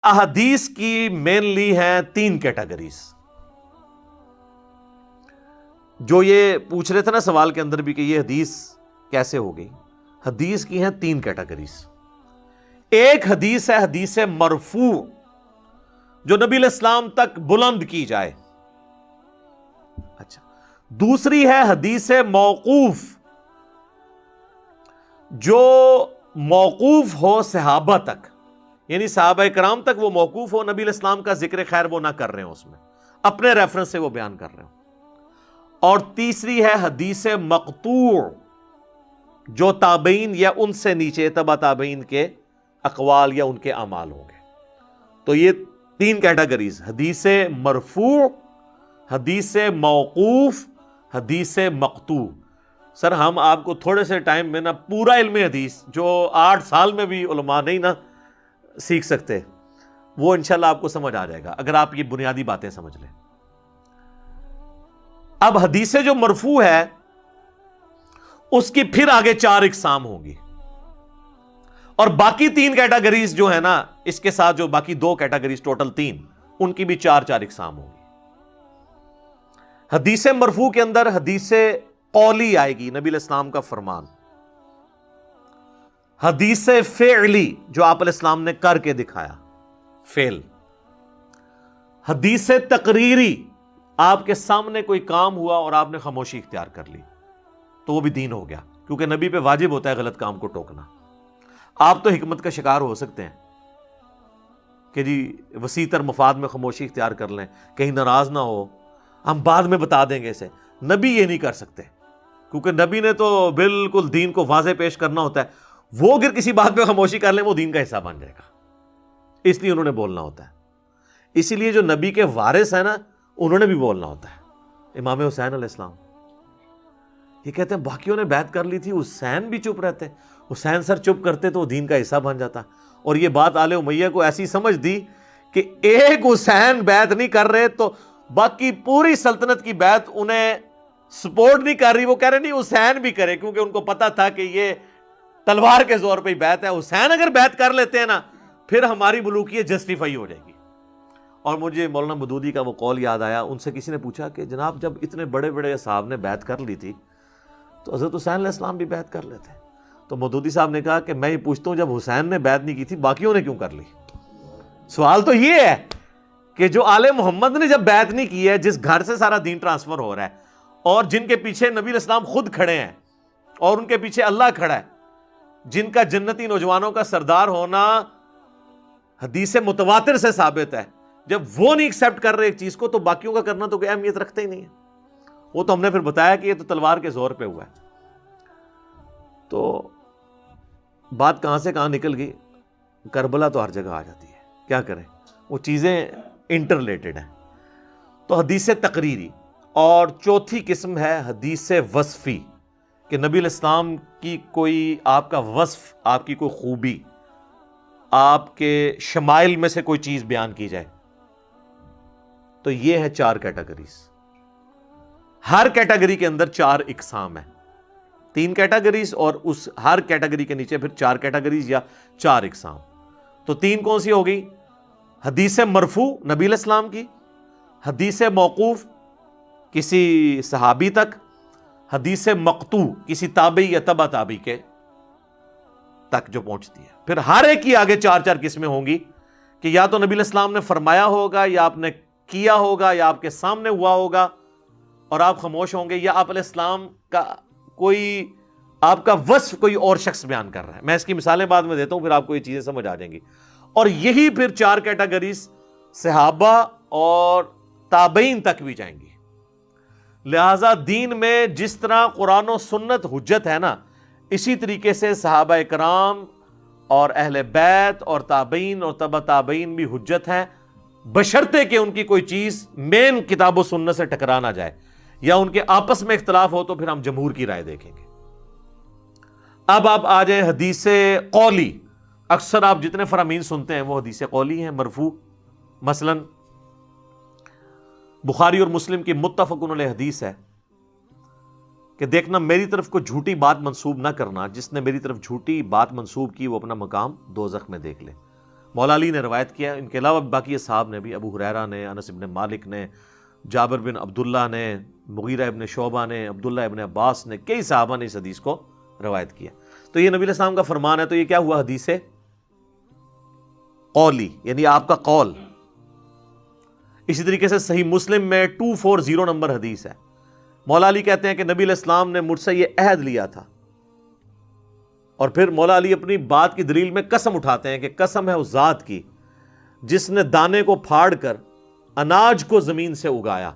احادیث کی مینلی ہیں 3 کیٹیگریز. جو یہ پوچھ رہے تھے نا سوال کے اندر بھی کہ یہ حدیث کیسے ہو گئی، حدیث کی ہیں 3 کیٹیگریز. ایک حدیث ہے حدیث مرفوع، جو نبی علیہ السلام تک بلند کی جائے. اچھا، دوسری ہے حدیث موقوف، جو موقوف ہو صحابہ تک، یعنی صحابہ کرام تک وہ موقوف ہو، نبی علیہ السلام کا ذکر خیر وہ نہ کر رہے ہوں، اس میں اپنے ریفرنس سے وہ بیان کر رہے ہوں. اور تیسری ہے حدیث مقطوع، جو تابعین یا ان سے نیچے تبع تابعین کے اقوال یا ان کے اعمال ہوں گے. تو یہ 3 کیٹیگریز: حدیث مرفوع، حدیث موقوف، حدیث مقطوع. سر ہم آپ کو تھوڑے سے ٹائم میں نا پورا علم حدیث جو 8 سال میں بھی علماء نہیں نا سیکھ سکتے، وہ انشاءاللہ آپ کو سمجھ آ جائے گا اگر آپ یہ بنیادی باتیں سمجھ لیں. اب حدیث جو مرفوع ہے اس کی پھر آگے 4 اقسام ہوں گی، اور باقی 3 کیٹیگریز جو ہے نا اس کے ساتھ، جو باقی 2 کیٹیگریز ٹوٹل 3، ان کی بھی 4 اقسام ہوں گی. حدیث مرفوع کے اندر حدیث قولی آئے گی، نبی علیہ السلام کا فرمان. حدیث فعلی، جو آپ علیہ السلام نے کر کے دکھایا، فعل. حدیث تقریری، آپ کے سامنے کوئی کام ہوا اور آپ نے خاموشی اختیار کر لی، تو وہ بھی دین ہو گیا، کیونکہ نبی پہ واجب ہوتا ہے غلط کام کو ٹوکنا. آپ تو حکمت کا شکار ہو سکتے ہیں کہ جی وسیع تر مفاد میں خاموشی اختیار کر لیں، کہیں ناراض نہ ہو، ہم بعد میں بتا دیں گے اسے. نبی یہ نہیں کر سکتے، کیونکہ نبی نے تو بالکل دین کو واضح پیش کرنا ہوتا ہے. وہ اگر کسی بات پہ خاموشی کر لیں وہ دین کا حصہ بن جائے گا، اس لیے انہوں نے بولنا ہوتا ہے. اسی لیے جو نبی کے وارث ہیں نا، انہوں نے بھی بولنا ہوتا ہے. امام حسین علیہ السلام یہ کہتے ہیں باقیوں نے بیعت کر لی تھی، حسین بھی چپ رہتے. حسین سر چپ کرتے تو وہ دین کا حصہ بن جاتا. اور یہ بات آل امیہ کو ایسی سمجھ دی کہ ایک حسین بیعت نہیں کر رہے تو باقی پوری سلطنت کی بیعت انہیں سپورٹ نہیں کر رہی. وہ کہہ رہے نہیں حسین بھی کرے، کیونکہ ان کو پتا تھا کہ یہ تلوار کے زور پہ ہی بیعت ہے. حسین اگر بیعت کر لیتے ہیں نا پھر ہماری ملوکیت جسٹیفائی ہو جائے گی. اور مجھے مولانا مودودی کا وہ قول یاد آیا، ان سے کسی نے پوچھا کہ جناب جب اتنے بڑے بڑے صاحب نے بیعت کر لی تھی تو حضرت حسین علیہ السلام بھی بیعت کر لیتے. تو مودودی صاحب نے کہا کہ میں یہ پوچھتا ہوں جب حسین نے بیعت نہیں کی تھی باقیوں نے کیوں کر لی؟ سوال تو یہ ہے کہ جو آل محمد نے جب بیعت نہیں کی ہے، جس گھر سے سارا دین ٹرانسفر ہو رہا ہے، اور جن کے پیچھے نبی علیہ السلام خود کھڑے ہیں اور ان کے پیچھے اللہ کھڑا ہے، جن کا جنتی نوجوانوں کا سردار ہونا حدیث متواتر سے ثابت ہے، جب وہ نہیں ایکسیپٹ کر رہے ایک چیز کو تو باقیوں کا کرنا تو کوئی اہمیت رکھتا ہی نہیں ہے. وہ تو ہم نے پھر بتایا کہ یہ تو تلوار کے زور پہ ہوا ہے. تو بات کہاں سے کہاں نکل گئی، کربلا تو ہر جگہ آ جاتی ہے، کیا کریں، وہ چیزیں انٹر ریلیٹڈ ہیں. تو حدیث تقریری. اور چوتھی قسم ہے حدیث وصفی، کہ نبی علیہ السلام کی کوئی آپ کا وصف، آپ کی کوئی خوبی، آپ کے شمائل میں سے کوئی چیز بیان کی جائے. تو یہ ہے 4 کیٹیگریز. ہر کیٹیگری کے اندر 4 اقسام ہیں، 3 کیٹیگریز اور اس ہر کیٹیگری کے نیچے پھر 4 کیٹیگریز یا 4 اقسام. تو 3 کون سی ہوگی؟ حدیث مرفوع نبی علیہ السلام کی، حدیث موقوف کسی صحابی تک، حدیث مقطوع کسی تابعی یا تبع تابعی کے تک جو پہنچتی ہے. پھر ہر ایک کی آگے 4 قسمیں ہوں گی کہ یا تو نبی علیہ السلام نے فرمایا ہوگا، یا آپ نے کیا ہوگا، یا آپ کے سامنے ہوا ہوگا اور آپ خاموش ہوں گے، یا آپ علیہ السلام کا کوئی آپ کا وصف کوئی اور شخص بیان کر رہا ہے. میں اس کی مثالیں بعد میں دیتا ہوں، پھر آپ کو یہ چیزیں سمجھ آ جائیں گی. اور یہی پھر 4 کیٹیگریز صحابہ اور تابعین تک بھی جائیں گی. لہذا دین میں جس طرح قرآن و سنت حجت ہے نا، اسی طریقے سے صحابہ کرام اور اہل بیت اور تابعین اور تبع تابعین بھی حجت ہیں، بشرطے کہ ان کی کوئی چیز مین کتاب و سنت سے ٹکرا نہ جائے، یا ان کے آپس میں اختلاف ہو تو پھر ہم جمہور کی رائے دیکھیں گے. اب آپ آ جائیں حدیث قولی. اکثر آپ جتنے فرامین سنتے ہیں وہ حدیث قولی ہیں، مرفوع. مثلا بخاری اور مسلم کی متفق علیہ حدیث ہے کہ دیکھنا میری طرف کو جھوٹی بات منسوب نہ کرنا، جس نے میری طرف جھوٹی بات منسوب کی وہ اپنا مقام دوزخ میں دیکھ لے. مولا علی نے روایت کیا، ان کے علاوہ باقی صحاب نے بھی، ابو ہریرہ نے، انس ابن مالک نے، جابر بن عبداللہ نے، مغیرہ ابن شعبہ نے، عبداللہ ابن عباس نے، کئی صحابہ نے اس حدیث کو روایت کیا۔ تو یہ نبی علیہ السلام کا فرمان ہے، تو یہ کیا ہوا؟ حدیث قولی، یعنی آپ کا قول۔ اسی طریقے سے صحیح مسلم میں 240 نمبر حدیث ہے، مولا علی کہتے ہیں کہ نبی علیہ السلام نے مجھ سے یہ عہد لیا تھا، اور پھر مولا علی اپنی بات کی دلیل میں قسم اٹھاتے ہیں کہ قسم ہے اس ذات کی جس نے دانے کو پھاڑ کر اناج کو زمین سے اگایا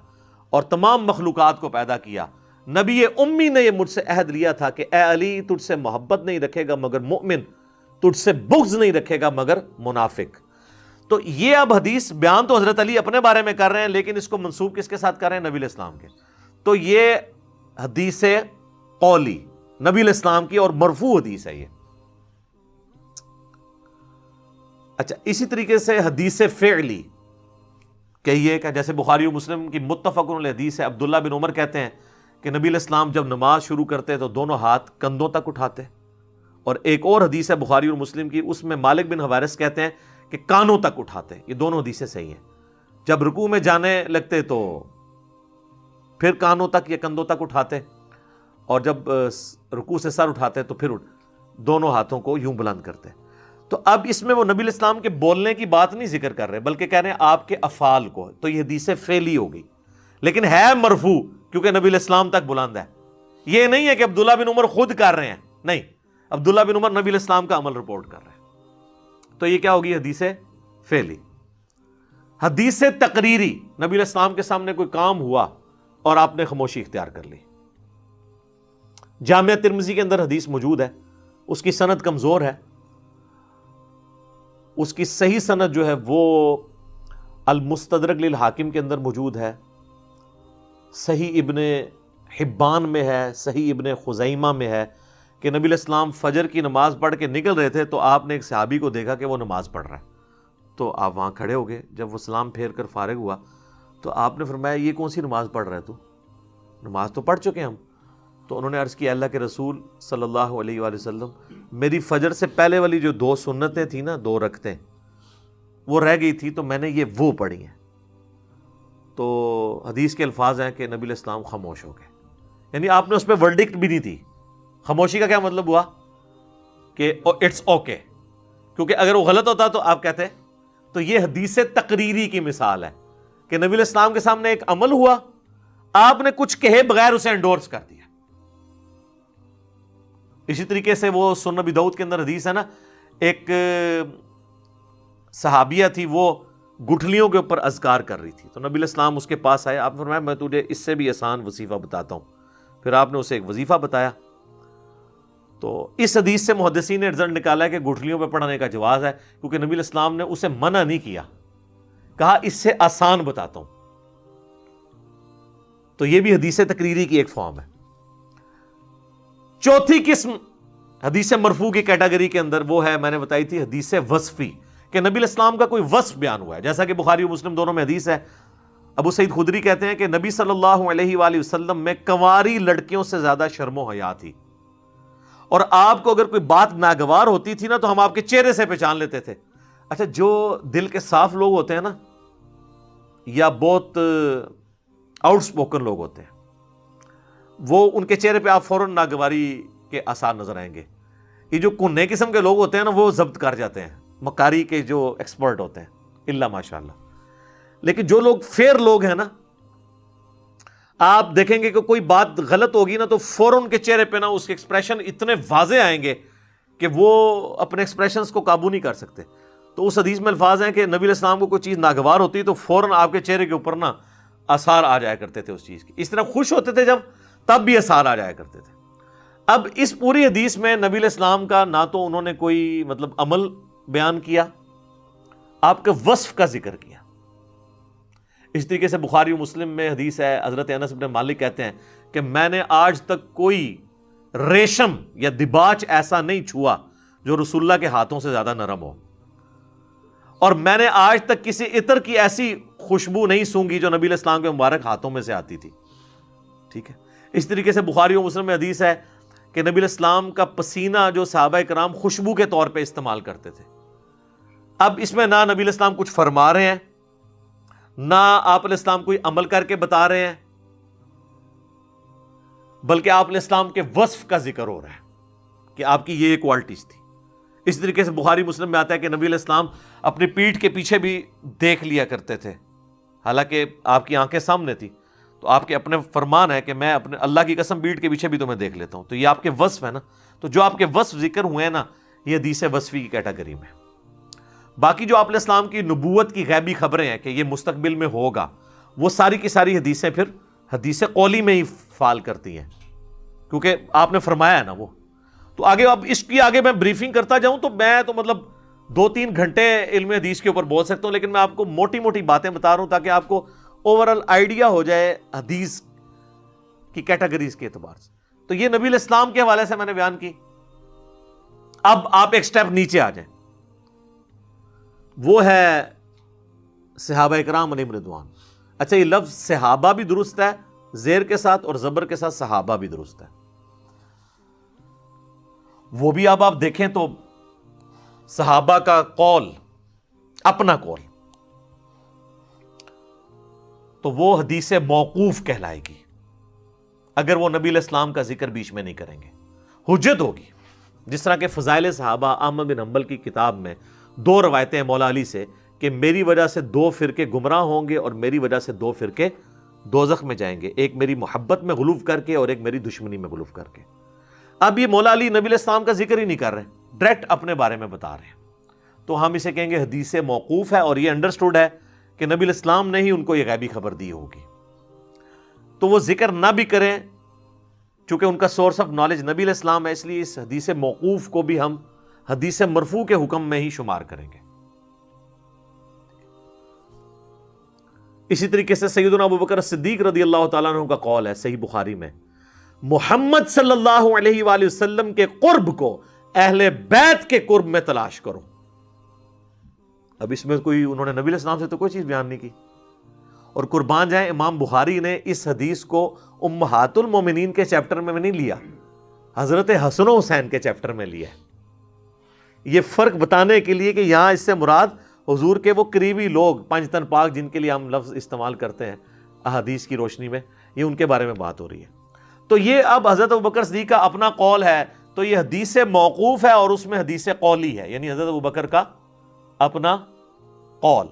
اور تمام مخلوقات کو پیدا کیا، نبی امی نے یہ مجھ سے عہد لیا تھا کہ اے علی تجھ سے محبت نہیں رکھے گا مگر مومن، تجھ سے بغض نہیں رکھے گا مگر منافق۔ تو یہ اب حدیث بیان تو حضرت علی اپنے بارے میں کر رہے ہیں، لیکن اس کو منسوب کس کے ساتھ کر رہے ہیں؟ نبی علیہ السلام کے۔ تو یہ حدیث قولی نبی علیہ السلام کی اور مرفوع حدیث ہے یہ۔ اچھا، اسی طریقے سے حدیث فعلی کہیے کہ جیسے بخاری و مسلم کی متفق علیہ حدیث ہے، عبداللہ بن عمر کہتے ہیں کہ نبی علیہ السلام جب نماز شروع کرتے تو دونوں ہاتھ کندھوں تک اٹھاتے، اور ایک اور حدیث ہے بخاری اور مسلم کی، اس میں مالک بن حویرث کہتے ہیں کہ کانوں تک اٹھاتے۔ یہ دونوں حدیثیں صحیح ہیں۔ جب رکوع میں جانے لگتے تو پھر کانوں تک یا کندھوں تک اٹھاتے، اور جب رکوع سے سر اٹھاتے تو پھر دونوں ہاتھوں کو یوں بلند کرتے۔ تو اب اس میں وہ نبی علیہ السلام کے بولنے کی بات نہیں ذکر کر رہے، بلکہ کہہ رہے ہیں آپ کے افعال کو، تو یہ حدیث فعلی ہو گئی، لیکن ہے مرفوع کیونکہ نبی علیہ السلام تک بلند ہے۔ یہ نہیں ہے کہ عبداللہ بن عمر خود کر رہے ہیں، نہیں، عبداللہ بن عمر نبی علیہ السلام کا عمل رپورٹ کر رہے ہیں۔ تو یہ کیا ہوگی؟ حدیث فعلی۔ حدیث تقریری، نبی علیہ السلام کے سامنے کوئی کام ہوا اور آپ نے خاموشی اختیار کر لی۔ جامعہ ترمذی کے اندر حدیث موجود ہے، اس کی سند کمزور ہے، اس کی صحیح سند جو ہے وہ المستدرک للحاکم کے اندر موجود ہے، صحیح ابن حبان میں ہے، صحیح ابن خزیمہ میں ہے کہ نبی علیہ السلام فجر کی نماز پڑھ کے نکل رہے تھے تو آپ نے ایک صحابی کو دیکھا کہ وہ نماز پڑھ رہا ہے، تو آپ وہاں کھڑے ہو گئے۔ جب وہ سلام پھیر کر فارغ ہوا تو آپ نے فرمایا یہ کون سی نماز پڑھ رہا ہے تو؟ نماز تو پڑھ چکے ہم۔ تو انہوں نے عرض کیا اللہ کے رسول صلی اللہ علیہ وآلہ وسلم، میری فجر سے پہلے والی جو 2 سنتیں تھیں نا، 2 رکعتیں وہ رہ گئی تھی تو میں نے یہ وہ پڑھی ہیں۔ تو حدیث کے الفاظ ہیں کہ نبی علیہ السلام خاموش ہو گئے، یعنی آپ نے اس پہ ورڈکٹ بھی نہیں دی۔ خاموشی کا کیا مطلب ہوا؟ کہ اٹس اوکے، کیونکہ اگر وہ غلط ہوتا تو آپ کہتے۔ تو یہ حدیث تقریری کی مثال ہے کہ نبی علیہ السلام کے سامنے ایک عمل ہوا، آپ نے کچھ کہے بغیر اسے انڈورس کر دیا۔ اسی طریقے سے وہ سنن ابی داؤد کے اندر حدیث ہے نا، ایک صحابیہ تھی، وہ گٹھلیوں کے اوپر اذکار کر رہی تھی، تو نبی علیہ السلام اس کے پاس آئے، آپ نے فرمایا میں تجھے اس سے بھی آسان وظیفہ بتاتا ہوں۔ پھر آپ نے اسے ایک وظیفہ بتایا۔ تو اس حدیث سے محدثین نے رزلٹ نکالا ہے کہ گٹھلیوں پہ پڑھنے کا جواز ہے، کیونکہ نبی علیہ السلام نے اسے منع نہیں کیا، کہا اس سے آسان بتاتا ہوں۔ تو یہ بھی حدیث تقریری کی ایک فارم ہے۔ چوتھی قسم حدیث مرفوع کی کیٹیگری کے اندر وہ ہے، میں نے بتائی تھی، حدیث وصفی، کہ نبی علیہ السلام کا کوئی وصف بیان ہوا ہے، جیسا کہ بخاری و مسلم دونوں میں حدیث ہے۔ ابو سعید خدری کہتے ہیں کہ نبی صلی اللہ علیہ وآلہ وسلم میں کنواری لڑکیوں سے زیادہ شرم و حیا تھی، اور آپ کو اگر کوئی بات ناگوار ہوتی تھی نا تو ہم آپ کے چہرے سے پہچان لیتے تھے۔ اچھا، جو دل کے صاف لوگ ہوتے ہیں نا، یا بہت آؤٹ سپوکن لوگ ہوتے ہیں، وہ ان کے چہرے پہ آپ فوراً ناگواری کے آثار نظر آئیں گے۔ یہ جو کنے قسم کے لوگ ہوتے ہیں نا، وہ ضبط کر جاتے ہیں، مکاری کے جو ایکسپرٹ ہوتے ہیں، الا ماشاء اللہ۔ لیکن جو لوگ فیئر لوگ ہیں نا، آپ دیکھیں گے کہ کوئی بات غلط ہوگی نا تو فوراً ان کے چہرے پہ نا اس کے ایکسپریشن اتنے واضح آئیں گے کہ وہ اپنے ایکسپریشنز کو قابو نہیں کر سکتے۔ تو اس حدیث میں الفاظ ہیں کہ نبی علیہ السلام کو کوئی چیز ناگوار ہوتی تو فوراً آپ کے چہرے کے اوپر نا آثار آ جایا کرتے تھے اس چیز کی، اس طرح خوش ہوتے تھے جب، تب بھی آثار آ جایا کرتے تھے۔ اب اس پوری حدیث میں نبی علیہ السلام کا نہ تو انہوں نے کوئی مطلب عمل بیان کیا، آپ کے وصف کا ذکر کیا۔ اس طریقے سے بخاری و مسلم میں حدیث ہے، حضرت انس بن مالک کہتے ہیں کہ میں نے آج تک کوئی ریشم یا دباچ ایسا نہیں چھوا جو رسول اللہ کے ہاتھوں سے زیادہ نرم ہو، اور میں نے آج تک کسی عطر کی ایسی خوشبو نہیں سونگی جو نبی علیہ السلام کے مبارک ہاتھوں میں سے آتی تھی۔ ٹھیک ہے، اس طریقے سے بخاری و مسلم میں حدیث ہے کہ نبی علیہ السلام کا پسینہ جو صحابہ کرام خوشبو کے طور پہ استعمال کرتے تھے، اب اس میں نہ نبی علیہ السلام کچھ فرما رہے ہیں، نہ آپ علیہ السلام کوئی عمل کر کے بتا رہے ہیں، بلکہ آپ علیہ السلام کے وصف کا ذکر ہو رہا ہے کہ آپ کی یہ کوالٹیز تھی. اس طریقے سے بخاری مسلم میں آتا ہے کہ نبی علیہ السلام اپنی پیٹھ کے پیچھے بھی دیکھ لیا کرتے تھے، حالانکہ آپ کی آنکھیں سامنے تھی. تو آپ کے اپنے فرمان ہے کہ میں اپنے اللہ کی قسم پیٹھ کے پیچھے بھی تمہیں دیکھ لیتا ہوں. تو یہ آپ کے وصف ہے نا. تو جو آپ کے وصف ذکر ہوئے ہیں نا، یہ حدیث وصفی کی کیٹیگری میں. باقی جو آپ علیہ السلام کی نبوت کی غیبی خبریں ہیں کہ یہ مستقبل میں ہوگا، وہ ساری کی ساری حدیثیں پھر حدیث قولی میں ہی فال کرتی ہیں، کیونکہ آپ نے فرمایا ہے نا وہ. تو آگے اب اس کی آگے میں بریفنگ کرتا جاؤں تو میں تو مطلب 2-3 گھنٹے علم حدیث کے اوپر بول سکتا ہوں، لیکن میں آپ کو موٹی موٹی باتیں بتا رہا ہوں تاکہ آپ کو اوورال آئیڈیا ہو جائے حدیث کی کیٹیگریز کے اعتبار سے. تو یہ نبی علیہ السلام کے حوالے سے میں نے بیان کی. اب آپ ایک سٹیپ نیچے آ جائیں، وہ ہے صحابہ اکرام علیہم رضوان. اچھا، یہ لفظ صحابہ بھی درست ہے زیر کے ساتھ، اور زبر کے ساتھ صحابہ بھی درست ہے. وہ بھی اب آپ دیکھیں تو صحابہ کا قول، اپنا قول، تو وہ حدیث موقوف کہلائے گی اگر وہ نبی علیہ السلام کا ذکر بیچ میں نہیں کریں گے. حجت ہوگی. جس طرح کہ فضائل صحابہ احمد بن حنبل کی کتاب میں 2 روایتیں ہیں مولا علی سے کہ میری وجہ سے 2 فرقے گمراہ ہوں گے اور میری وجہ سے 2 فرقے دوزخ میں جائیں گے، ایک میری محبت میں غلوف کر کے اور ایک میری دشمنی میں غلوف کر کے. اب یہ مولا علی نبی علیہ السلام کا ذکر ہی نہیں کر رہے، ڈائریکٹ اپنے بارے میں بتا رہے ہیں. تو ہم اسے کہیں گے حدیث موقوف ہے، اور یہ انڈرسٹوڈ ہے کہ نبی علیہ السلام نے ہی ان کو یہ غیبی خبر دی ہوگی. تو وہ ذکر نہ بھی کریں، چونکہ ان کا سورس آف نالج نبی علیہ السلام ہے، اس لیے اس حدیث موقوف کو بھی ہم حدیث مرفوع کے حکم میں ہی شمار کریں گے. اسی طریقے سے سیدنا ابوبکر صدیق رضی اللہ تعالیٰ عنہ کا قول ہے صحیح بخاری میں، محمد صلی اللہ علیہ وآلہ وسلم کے قرب کو اہل بیت کے قرب میں تلاش کرو. اب اس میں کوئی انہوں نے نبی علیہ السلام سے تو کوئی چیز بیان نہیں کی. اور قربان جائیں، امام بخاری نے اس حدیث کو امہات المومنین کے چیپٹر میں نہیں لیا، حضرت حسن و حسین کے چیپٹر میں لیا. یہ فرق بتانے کے لیے کہ یہاں اس سے مراد حضور کے وہ قریبی لوگ، 5 تن پاک جن کے لیے ہم لفظ استعمال کرتے ہیں احادیث کی روشنی میں، یہ ان کے بارے میں بات ہو رہی ہے. تو یہ اب حضرت ابوبکر صدیق کا اپنا قول ہے، تو یہ حدیث موقوف ہے اور اس میں حدیث قولی ہے، یعنی حضرت ابوبکر کا اپنا قول.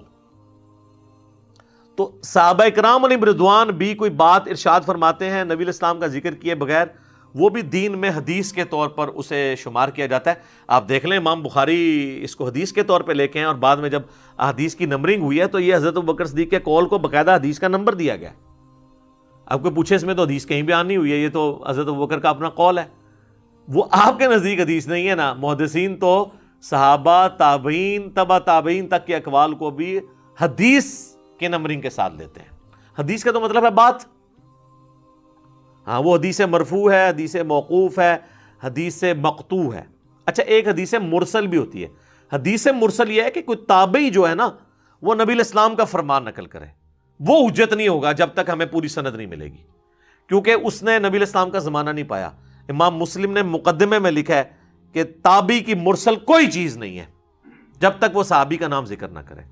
تو صحابہ اکرام علیہم رضوان بھی کوئی بات ارشاد فرماتے ہیں نبی علیہ السلام کا ذکر کیے بغیر، وہ بھی دین میں حدیث کے طور پر اسے شمار کیا جاتا ہے. آپ دیکھ لیں امام بخاری اس کو حدیث کے طور پہ لے کے ہیں، اور بعد میں جب حدیث کی نمبرنگ ہوئی ہے تو یہ حضرت ابوبکر صدیق کے قول کو باقاعدہ حدیث کا نمبر دیا گیا. آپ کو پوچھے اس میں تو حدیث کہیں بیان نہیں ہوئی ہے، یہ تو حضرت ابوبکر کا اپنا قول ہے. وہ آپ کے نزدیک حدیث نہیں ہے نا. محدثین تو صحابہ، تابعین، تبع تابعین تک کے اقوال کو بھی حدیث کے نمبرنگ کے ساتھ لیتے ہیں. حدیث کا تو مطلب ہے بات. ہاں، وہ حدیث مرفوع ہے، حدیث موقوف ہے، حدیث مقطوع ہے. اچھا، ایک حدیث مرسل بھی ہوتی ہے. حدیث مرسل یہ ہے کہ کوئی تابعی جو ہے نا، وہ نبی علیہ السلام کا فرمان نقل کرے. وہ حجت نہیں ہوگا جب تک ہمیں پوری سند نہیں ملے گی، کیونکہ اس نے نبی علیہ السلام کا زمانہ نہیں پایا. امام مسلم نے مقدمے میں لکھا ہے کہ تابعی کی مرسل کوئی چیز نہیں ہے جب تک وہ صحابی کا نام ذکر نہ کرے.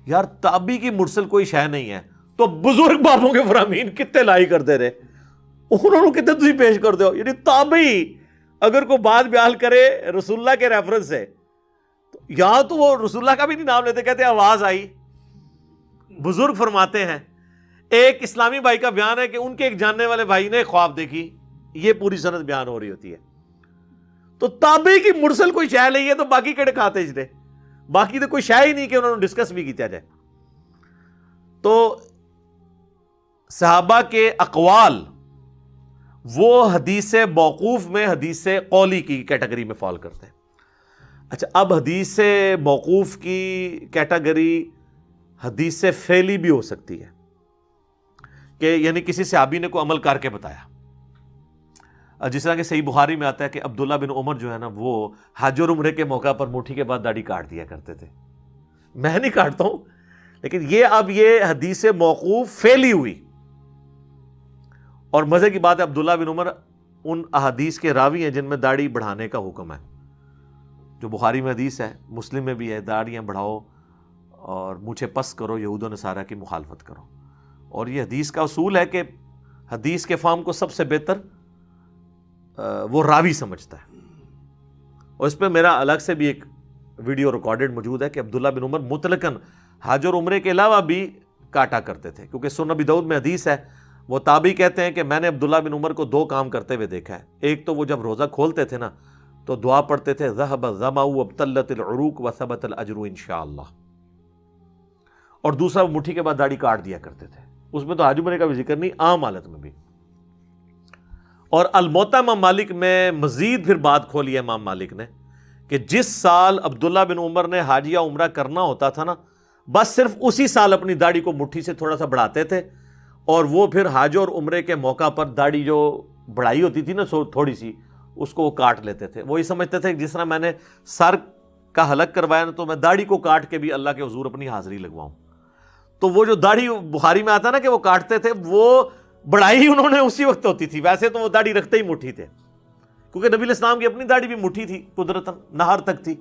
یار، تابعی کی مرسل کوئی شے نہیں ہے تو بزرگ بابوں کے فرامین کتنے لائی کرتے رہے، انہوں نے کتنے تجھے پیش کر دو. یعنی تابعی اگر کوئی بات بیان کرے رسول اللہ کے ریفرنس سے، تو یا تو وہ رسول اللہ کا بھی نہیں نام لیتے، کہتے آواز آئی. بزرگ فرماتے ہیں، ایک اسلامی بھائی کا بیان ہے کہ ان کے ایک جاننے والے بھائی نے خواب دیکھی، یہ پوری سند بیان ہو رہی ہوتی ہے. تو تابعی کی مرسل کوئی شے نہیں ہے تو باقی کڑے کھاتے جنے، باقی تو کوئی شے ہی نہیں کہ انہوں نے ڈسکس بھی کیا جائے. تو صحابہ کے اقوال وہ حدیث موقوف میں حدیث قولی کی کیٹیگری میں فال کرتے ہیں. اچھا، اب حدیث موقوف کی کیٹیگری حدیث فعلی بھی ہو سکتی ہے کہ یعنی کسی صحابی نے کوئی عمل کر کے بتایا. جس طرح کہ صحیح بخاری میں آتا ہے کہ عبداللہ بن عمر جو ہے نا، وہ حج اور عمرے کے موقع پر مٹھی کے بعد داڑھی کاٹ دیا کرتے تھے. میں نہیں کاٹتا ہوں، لیکن یہ حدیث موقوف فعلی ہوئی. اور مزے کی بات ہے، عبداللہ بن عمر ان احادیث کے راوی ہیں جن میں داڑھی بڑھانے کا حکم ہے. جو بخاری میں حدیث ہے، مسلم میں بھی ہے، داڑیاں بڑھاؤ اور مونچھیں پس کرو، یہود و نصارہ کی مخالفت کرو. اور یہ حدیث کا اصول ہے کہ حدیث کے فہم کو سب سے بہتر وہ راوی سمجھتا ہے. اور اس پہ میرا الگ سے بھی ایک ویڈیو ریکارڈڈ موجود ہے کہ عبداللہ بن عمر مطلقاً حج اور عمرے کے علاوہ بھی کاٹا کرتے تھے، کیونکہ سنن ابی داؤد میں حدیث ہے، وہ تابعی کہتے ہیں کہ میں نے عبداللہ بن عمر کو 2 کام کرتے ہوئے دیکھا ہے. ایک تو وہ جب روزہ کھولتے تھے نا تو دعا پڑھتے تھے ذهب الظمأ وابتلت العروق وثبت الاجر انشاءاللہ، اور دوسرا وہ مٹھی کے بعد داڑھی کاٹ دیا کرتے تھے. اس میں تو حج عمرے کا بھی ذکر نہیں، عام حالت میں بھی. اور الموطا امام مالک میں مزید پھر بات کھولی ہے امام مالک نے کہ جس سال عبداللہ بن عمر نے حج یا عمرہ کرنا ہوتا تھا نا، بس صرف اسی سال اپنی داڑھی کو مٹھی سے تھوڑا سا بڑھاتے تھے، اور وہ پھر حج اور عمرے کے موقع پر داڑھی جو بڑھائی ہوتی تھی نا تھوڑی سی، اس کو وہ کاٹ لیتے تھے. وہی سمجھتے تھے کہ جس طرح میں نے سر کا حلق کروایا نا، تو میں داڑھی کو کاٹ کے بھی اللہ کے حضور اپنی حاضری لگواؤں. تو وہ جو داڑھی بخاری میں آتا نا کہ وہ کاٹتے تھے، وہ بڑھائی انہوں نے اسی وقت ہوتی تھی. ویسے تو وہ داڑھی رکھتے ہی مٹھی تھے، کیونکہ نبی علیہ السلام کی اپنی داڑھی بھی مٹھی تھی، قدرتاً نہر تک تھی.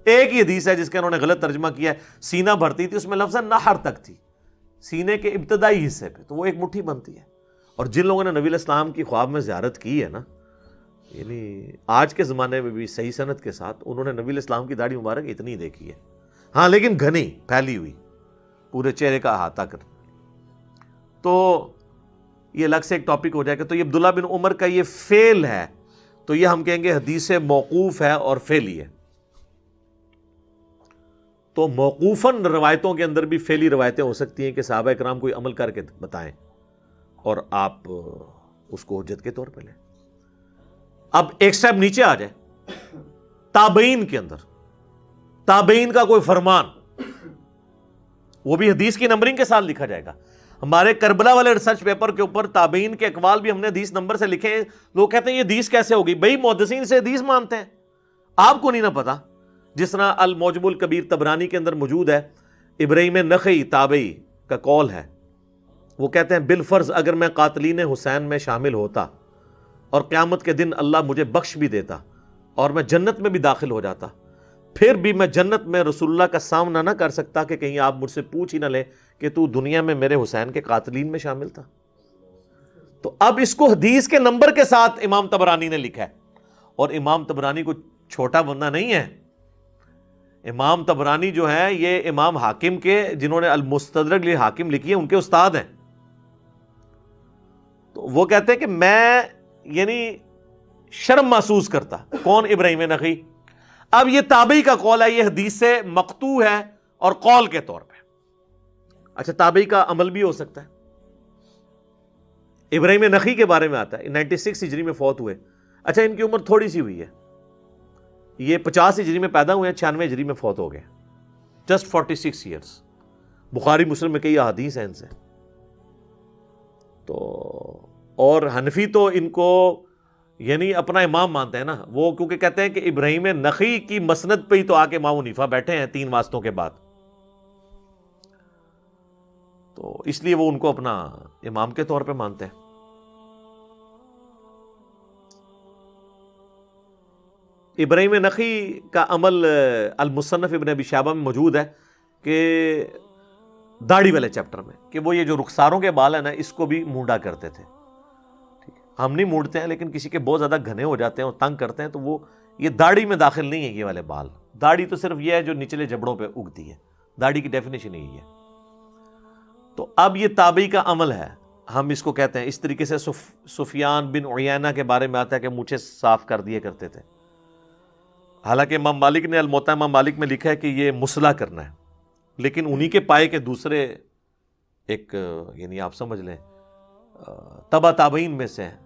ایک ہی حدیث ہے جس کا انہوں نے غلط ترجمہ کیا ہے، سینہ بھرتی تھی، اس میں لفظ ہے نہر تک تھی، سینے کے ابتدائی حصے پہ، تو وہ ایک مٹھی بنتی ہے. اور جن لوگوں نے نبی علیہ السلام کی خواب میں زیارت کی ہے نا، یعنی آج کے زمانے میں بھی صحیح سند کے ساتھ، انہوں نے نبی علیہ السلام کی داڑھی مبارک اتنی دیکھی ہے. ہاں لیکن گھنی پھیلی ہوئی، پورے چہرے کا احاطہ کر. تو یہ الگ سے ایک ٹاپک ہو جائے گا. تو یہ عبداللہ بن عمر کا یہ فعل ہے، تو یہ ہم کہیں گے حدیث موقوف ہے اور فعلی ہے. تو موقوفاً روایتوں کے اندر بھی فعلی روایتیں ہو سکتی ہیں کہ صحابہ اکرام کوئی عمل کر کے بتائیں اور آپ اس کو حجت کے طور پہ لیں. اب ایک سٹیپ نیچے آ جائے، تابعین کے اندر تابعین کا کوئی فرمان، وہ بھی حدیث کی نمبرنگ کے ساتھ لکھا جائے گا. ہمارے کربلا والے ریسرچ پیپر کے اوپر تابعین کے اقوال بھی ہم نے حدیث نمبر سے لکھے ہیں. لوگ کہتے ہیں یہ حدیث کیسے ہوگی؟ بھئی محدثین سے حدیث مانتے ہیں، آپ کو نہیں نہ پتا. جس طرح المعجم الکبیر طبرانی کے اندر موجود ہے، ابراہیم نخعی تابعی کا قول ہے، وہ کہتے ہیں بالفرض اگر میں قاتلین حسین میں شامل ہوتا اور قیامت کے دن اللہ مجھے بخش بھی دیتا اور میں جنت میں بھی داخل ہو جاتا، پھر بھی میں جنت میں رسول اللہ کا سامنا نہ کر سکتا کہ کہیں آپ مجھ سے پوچھ ہی نہ لیں کہ تو دنیا میں میرے حسین کے قاتلین میں شامل تھا. تو اب اس کو حدیث کے نمبر کے ساتھ امام طبرانی نے لکھا ہے. اور امام طبرانی کو چھوٹا بندہ نہیں ہے. امام طبرانی جو ہے یہ امام حاکم کے، جنہوں نے المستدرک حاکم لکھی ہے، ان کے استاد ہیں. تو وہ کہتے ہیں کہ میں یعنی شرم محسوس کرتا. کون؟ ابراہیم نخعی. اب یہ تابعی کا قول ہے، یہ حدیث سے مقطوع ہے اور قول کے طور پہ. اچھا تابعی کا عمل بھی ہو سکتا ہے. ابراہیم نخعی کے بارے میں آتا ہے 96 ہجری میں فوت ہوئے. اچھا ان کی عمر تھوڑی سی ہوئی ہے، یہ 50 ہجری میں پیدا ہوئے ہیں، 96 ہجری میں فوت ہو گئے. Just 46 years. بخاری مسلم میں کئی احادیث ہیں ان سے. تو اور حنفی تو ان کو یعنی اپنا امام مانتے ہیں نا وہ، کیونکہ کہتے ہیں کہ ابراہیم نخعی کی مسند پہ ہی تو آ کے امام حنیفہ بیٹھے ہیں 3 واسطوں کے بعد. تو اس لیے وہ ان کو اپنا امام کے طور پہ مانتے ہیں. ابراہیم نخعی کا عمل المصنف ابن ابی شیبہ میں موجود ہے کہ داڑھی والے چیپٹر میں، کہ وہ یہ جو رخساروں کے بال ہیں نا اس کو بھی مونڈا کرتے تھے. ہم نہیں مونڈتے ہیں، لیکن کسی کے بہت زیادہ گھنے ہو جاتے ہیں اور تنگ کرتے ہیں تو وہ یہ داڑھی میں داخل نہیں ہے. یہ والے بال، داڑھی تو صرف یہ ہے جو نچلے جبڑوں پہ اگتی ہے. داڑھی کی ڈیفینیشن یہی ہے. تو اب یہ تابعی کا عمل ہے، ہم اس کو کہتے ہیں. اس طریقے سے سفیان بن عیینہ کے بارے میں آتا ہے کہ مونچھیں صاف کر دیے کرتے تھے. حالانکہ امام مالک نے الموطا امام مالک میں لکھا ہے کہ یہ مصلح کرنا ہے، لیکن انہی کے پائے کے دوسرے ایک یعنی آپ سمجھ لیں تبع تابعین میں سے ہیں،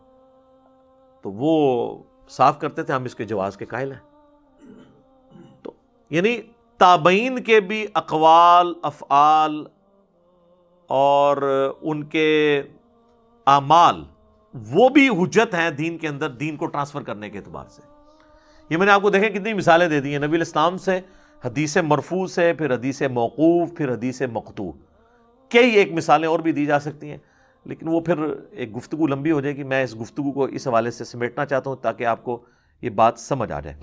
تو وہ صاف کرتے تھے. ہم اس کے جواز کے قائل ہیں. تو یعنی تابعین کے بھی اقوال، افعال اور ان کے اعمال وہ بھی حجت ہیں دین کے اندر، دین کو ٹرانسفر کرنے کے اعتبار سے. یہ میں نے آپ کو دیکھیں کتنی مثالیں دے دی ہیں نبی علیہ السلام سے، حدیث مرفوع سے، پھر حدیث موقوف، پھر حدیث مقطوع. کئی ایک مثالیں اور بھی دی جا سکتی ہیں، لیکن وہ پھر ایک گفتگو لمبی ہو جائے گی. میں اس گفتگو کو اس حوالے سے سمیٹنا چاہتا ہوں تاکہ آپ کو یہ بات سمجھ آ جائے.